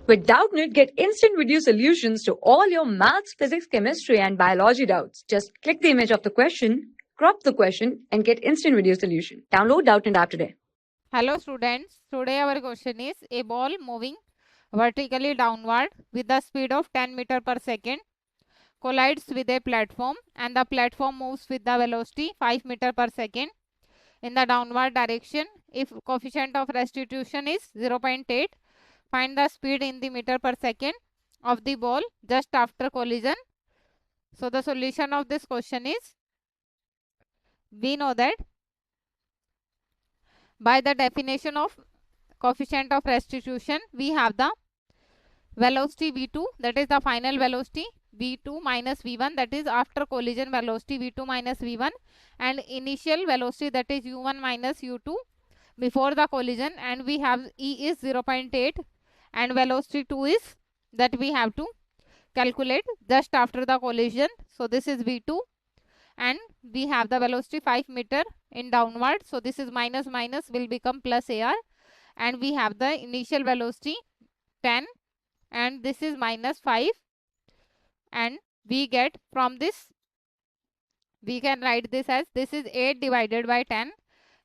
With Doubtnut, get instant video solutions to all your maths, physics, chemistry, and biology doubts. Just click the image of the question, crop the question, and get instant video solution. Download Doubtnut app today. Hello students, today our question is a ball moving vertically downward with the speed of 10 meter per second collides with a platform and the platform moves with the velocity 5 meter per second in the downward direction. If coefficient of restitution is 0.8, find the speed in the meter per second of the ball just after collision. So the solution of this question is, we know that by the definition of coefficient of restitution, we have the velocity v2, that is the final velocity v2 minus v1, that is after collision velocity v2 minus v1, and initial velocity, that is u1 minus u2 before the collision, and we have E is 0.8 and velocity 2 is that we have to calculate just after the collision. So this is v2 and we have the velocity 5 meter in downward. So this is minus minus will become plus AR, and we have the initial velocity 10 and this is minus 5, and we get from this, we can write this as, this is 8 divided by 10,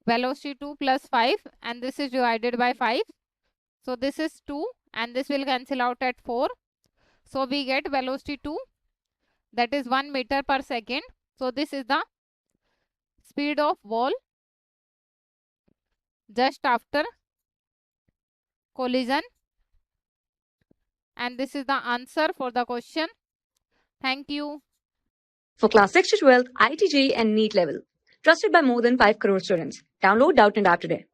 velocity 2 plus 5, and this is divided by 5. So this is 2 and this will cancel out at 4. So we get velocity 2, that is 1 meter per second. So this is the speed of ball just after collision, and this is the answer for the question. Thank you. For class 6 to 12, IIT JEE and NEET level. Trusted by more than 5 crore students. Download Doubtnut app today.